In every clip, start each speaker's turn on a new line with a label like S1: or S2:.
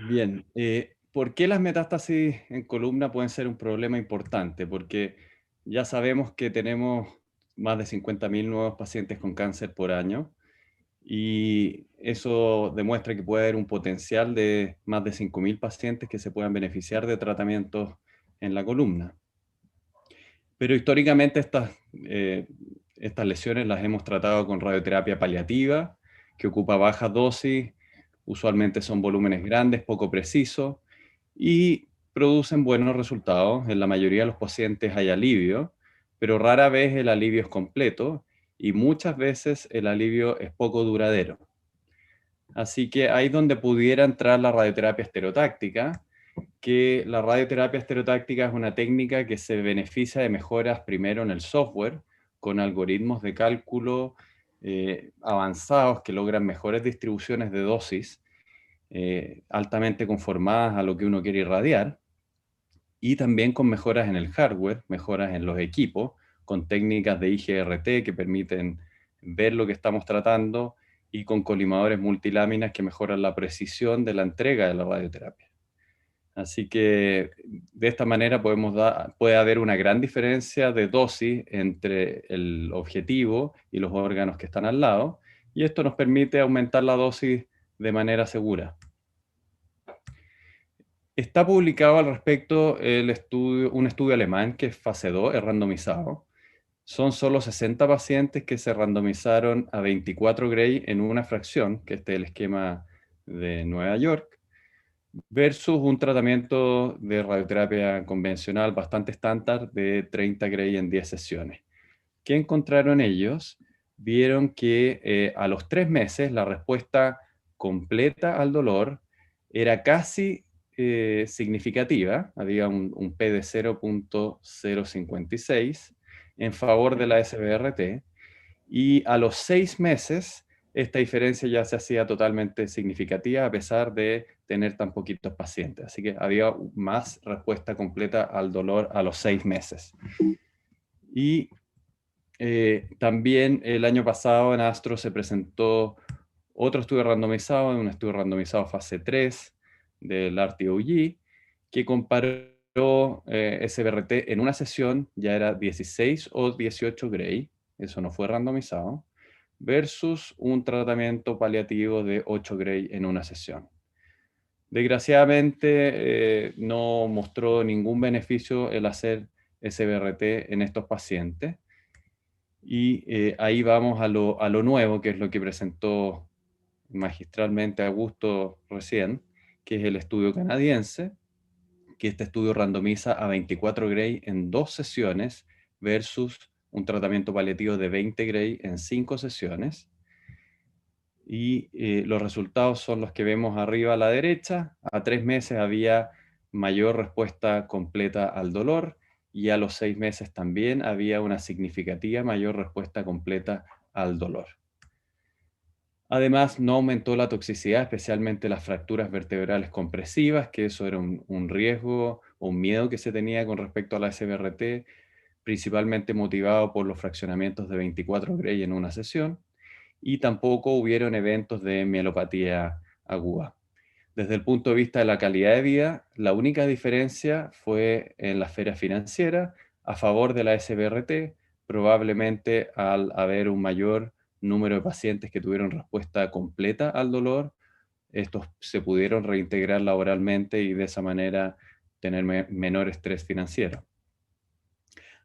S1: Bien, ¿por qué las metástasis en columna pueden ser un problema importante? Porque ya sabemos que tenemos más de 50.000 nuevos pacientes con cáncer por año y eso demuestra que puede haber un potencial de más de 5.000 pacientes que se puedan beneficiar de tratamientos en la columna. Pero históricamente estas lesiones las hemos tratado con radioterapia paliativa, que ocupa bajas dosis, usualmente son volúmenes grandes, poco precisos, y producen buenos resultados. En la mayoría de los pacientes hay alivio, pero rara vez el alivio es completo y muchas veces el alivio es poco duradero. Así que ahí es donde pudiera entrar la radioterapia estereotáctica, que la radioterapia estereotáctica es una técnica que se beneficia de mejoras primero en el software, con algoritmos de cálculo avanzados que logran mejores distribuciones de dosis, altamente conformadas a lo que uno quiere irradiar, y también con mejoras en el hardware, mejoras en los equipos, con técnicas de IGRT que permiten ver lo que estamos tratando y con colimadores multiláminas que mejoran la precisión de la entrega de la radioterapia. Así que de esta manera puede haber una gran diferencia de dosis entre el objetivo y los órganos que están al lado, y esto nos permite aumentar la dosis de manera segura. Está publicado al respecto un estudio alemán que es fase 2, es randomizado. Son solo 60 pacientes que se randomizaron a 24 Gray en una fracción, que este es el esquema de Nueva York, versus un tratamiento de radioterapia convencional bastante estándar de 30 Gray en 10 sesiones. ¿Qué encontraron ellos? Vieron que a los 3 meses la respuesta completa al dolor era casi significativa, había un P de 0.056 en favor de la SBRT, y a los 6 meses esta diferencia ya se hacía totalmente significativa a pesar de tener tan poquitos pacientes. Así que había más respuesta completa al dolor a los 6 meses. Y también el año pasado en Astro se presentó otro estudio randomizado, un estudio randomizado fase 3 del RTOG, que comparó SBRT en una sesión, ya era 16 o 18 Gray, eso no fue randomizado, versus un tratamiento paliativo de 8 Gray en una sesión. Desgraciadamente no mostró ningún beneficio el hacer SBRT en estos pacientes. Y ahí vamos a lo nuevo, que es lo que presentó magistralmente Augusto recién, que es el estudio canadiense, que este estudio randomiza a 24 Gray en 2 sesiones versus un tratamiento paliativo de 20 Gray en 5 sesiones. Y los resultados son los que vemos arriba a la derecha. A 3 meses había mayor respuesta completa al dolor y a los 6 meses también había una significativa mayor respuesta completa al dolor. Además, no aumentó la toxicidad, especialmente las fracturas vertebrales compresivas, que eso era un riesgo o un miedo que se tenía con respecto a la SBRT, principalmente motivado por los fraccionamientos de 24 Gray en una sesión, y tampoco hubieron eventos de mielopatía aguda. Desde el punto de vista de la calidad de vida, la única diferencia fue en la esfera financiera a favor de la SBRT, probablemente al haber un mayor número de pacientes que tuvieron respuesta completa al dolor, estos se pudieron reintegrar laboralmente y de esa manera tener menor estrés financiero.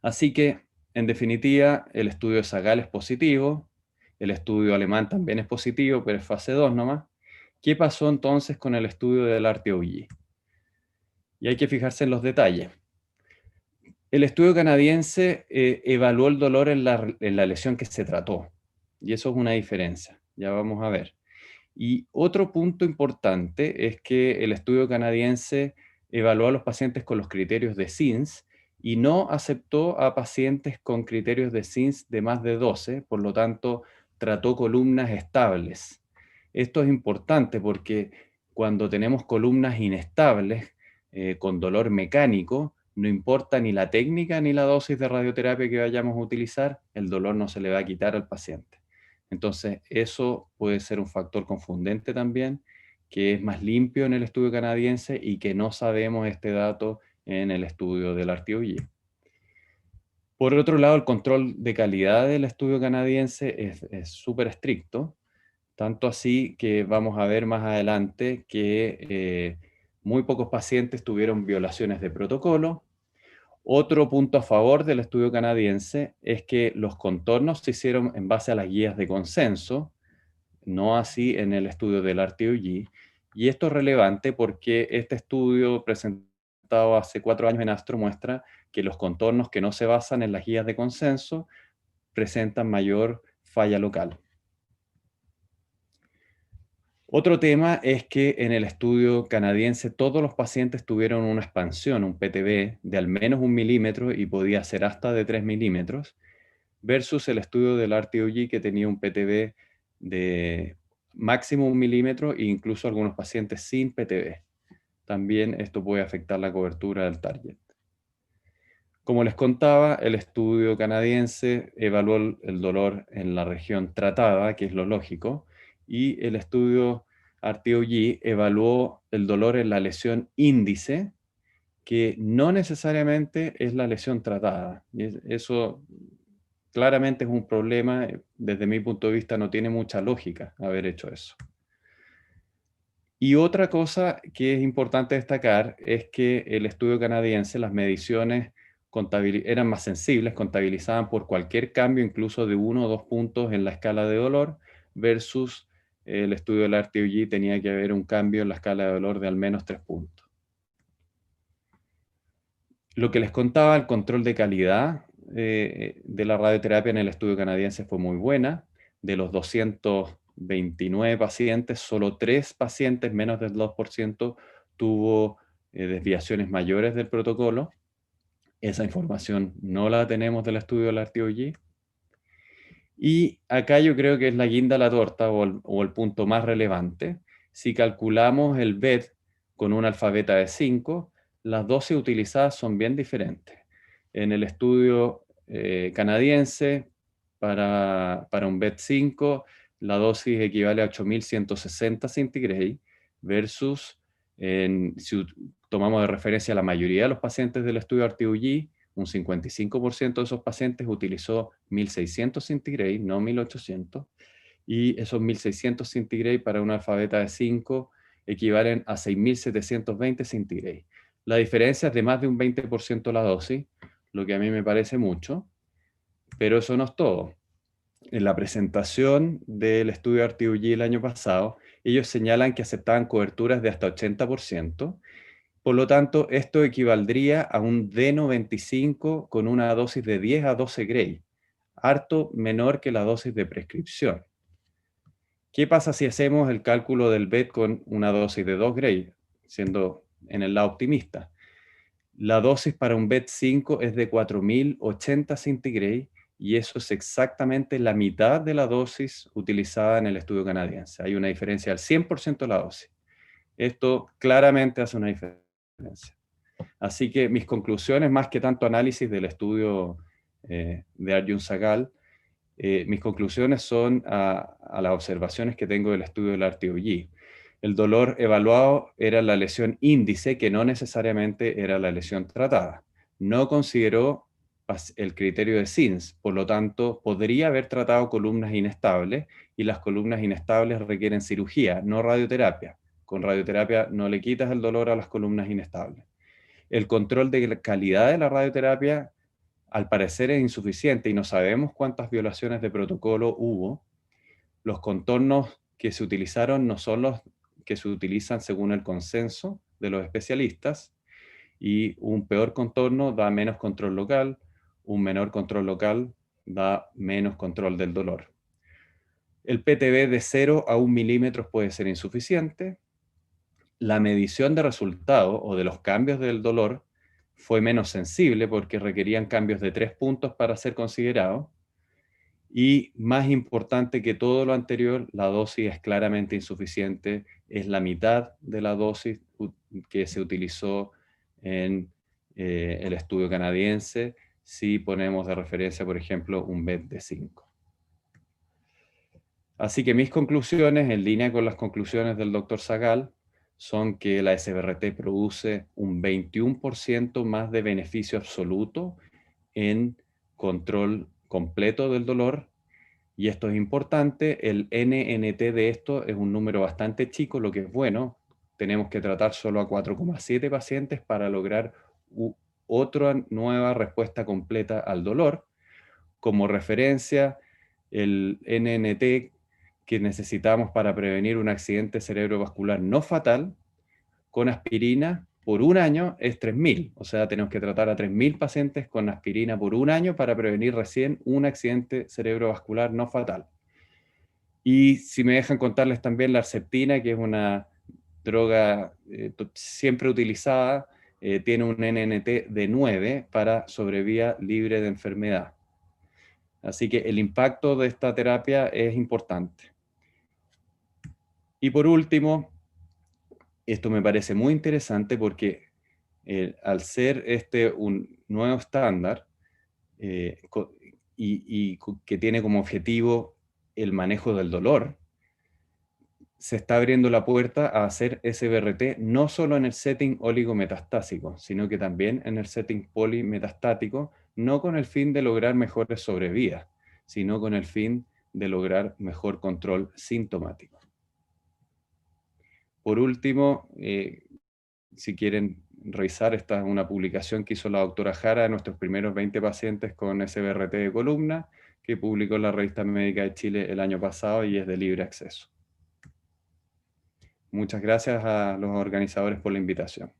S1: Así que, en definitiva, el estudio de Sagal es positivo, el estudio alemán también es positivo, pero es fase 2 nomás. ¿Qué pasó entonces con el estudio del RTOG? Y hay que fijarse en los detalles. El estudio canadiense evaluó el dolor en la lesión que se trató, y eso es una diferencia, ya vamos a ver. Y otro punto importante es que el estudio canadiense evaluó a los pacientes con los criterios de SINS y no aceptó a pacientes con criterios de SINS de más de 12, por lo tanto, trató columnas estables. Esto es importante porque cuando tenemos columnas inestables, con dolor mecánico, no importa ni la técnica ni la dosis de radioterapia que vayamos a utilizar, el dolor no se le va a quitar al paciente. Entonces, eso puede ser un factor confundente también que es más limpio en el estudio canadiense y que no sabemos este dato en el estudio del RTOG. Por otro lado, el control de calidad del estudio canadiense es súper estricto, tanto así que vamos a ver más adelante que muy pocos pacientes tuvieron violaciones de protocolo. Otro punto a favor del estudio canadiense es que los contornos se hicieron en base a las guías de consenso, no así en el estudio del RTOG. Y esto es relevante porque este estudio presentado hace 4 años en Astro muestra que los contornos que no se basan en las guías de consenso presentan mayor falla local. Otro tema es que en el estudio canadiense todos los pacientes tuvieron una expansión, un PTB, de al menos 1 milímetro y podía ser hasta de 3 milímetros, versus el estudio del RTOG que tenía un PTB de máximo 1 milímetro e incluso algunos pacientes sin PTB. También esto puede afectar la cobertura del target. Como les contaba, el estudio canadiense evaluó el dolor en la región tratada, que es lo lógico, y el estudio RTOG evaluó el dolor en la lesión índice, que no necesariamente es la lesión tratada. Eso claramente es un problema, desde mi punto de vista no tiene mucha lógica haber hecho eso. Y otra cosa que es importante destacar es que el estudio canadiense, las mediciones eran más sensibles, contabilizaban por cualquier cambio, incluso de 1 o 2 puntos en la escala de dolor, versus el estudio del RTOG tenía que haber un cambio en la escala de dolor de al menos 3 puntos. Lo que les contaba, el control de calidad de la radioterapia en el estudio canadiense fue muy buena. De los 229 pacientes, solo 3 pacientes, menos del 2%, tuvo desviaciones mayores del protocolo. Esa información no la tenemos del estudio del RTOG. Y acá yo creo que es la guinda a la torta o el punto más relevante. Si calculamos el BED con un alfa beta de 5, las dosis utilizadas son bien diferentes. En el estudio canadiense, para un BED 5, la dosis equivale a 8160 centigrade versus, si tomamos de referencia la mayoría de los pacientes del estudio RTOG, un 55% de esos pacientes utilizó 1600 centigrade, no 1800, y esos 1600 centigrade para una alfa beta de 5 equivalen a 6720 centigrade. La diferencia es de más de un 20% la dosis, lo que a mí me parece mucho, pero eso no es todo. En la presentación del estudio RTOG el año pasado, ellos señalan que aceptaban coberturas de hasta 80%. Por lo tanto, esto equivaldría a un D95 con una dosis de 10 a 12 Gray, harto menor que la dosis de prescripción. ¿Qué pasa si hacemos el cálculo del BED con una dosis de 2 Gray, siendo en el lado optimista? La dosis para un BED 5 es de 4080 centigrade y eso es exactamente la mitad de la dosis utilizada en el estudio canadiense. Hay una diferencia del 100% de la dosis. Esto claramente hace una diferencia. Así que mis conclusiones, más que tanto análisis del estudio de Arjun Sagal, mis conclusiones son a las observaciones que tengo del estudio del RTOG. El dolor evaluado era la lesión índice, que no necesariamente era la lesión tratada. No consideró el criterio de SINS, por lo tanto, podría haber tratado columnas inestables, y las columnas inestables requieren cirugía, no radioterapia. Con radioterapia no le quitas el dolor a las columnas inestables. El control de la calidad de la radioterapia, al parecer, es insuficiente y no sabemos cuántas violaciones de protocolo hubo. Los contornos que se utilizaron no son los que se utilizan según el consenso de los especialistas, y un peor contorno da menos control local, un menor control local da menos control del dolor. El PTB de 0 a 1 milímetro puede ser insuficiente. La medición de resultado o de los cambios del dolor fue menos sensible porque requerían cambios de 3 puntos para ser considerado. Y más importante que todo lo anterior, la dosis es claramente insuficiente, es la mitad de la dosis que se utilizó en el estudio canadiense, si ponemos de referencia, por ejemplo, un BED de 5. Así que mis conclusiones, en línea con las conclusiones del doctor Sagal, son que la SBRT produce un 21% más de beneficio absoluto en control completo del dolor, y esto es importante. El NNT de esto es un número bastante chico, lo que es bueno. Tenemos que tratar solo a 4,7 pacientes para lograr otra nueva respuesta completa al dolor. Como referencia, el NNT que necesitamos para prevenir un accidente cerebrovascular no fatal con aspirina por un año es 3.000. O sea, tenemos que tratar a 3.000 pacientes con aspirina por un año para prevenir recién un accidente cerebrovascular no fatal. Y si me dejan contarles también la Herceptina, que es una droga siempre utilizada, tiene un NNT de 9 para sobrevía libre de enfermedad. Así que el impacto de esta terapia es importante. Y por último, esto me parece muy interesante porque al ser este un nuevo estándar y que tiene como objetivo el manejo del dolor, se está abriendo la puerta a hacer SBRT no solo en el setting oligometastásico, sino que también en el setting polimetastático, no con el fin de lograr mejores sobrevidas, sino con el fin de lograr mejor control sintomático. Por último, si quieren revisar, esta es una publicación que hizo la doctora Jara de nuestros primeros 20 pacientes con SBRT de columna, que publicó en la Revista Médica de Chile el año pasado y es de libre acceso. Muchas gracias a los organizadores por la invitación.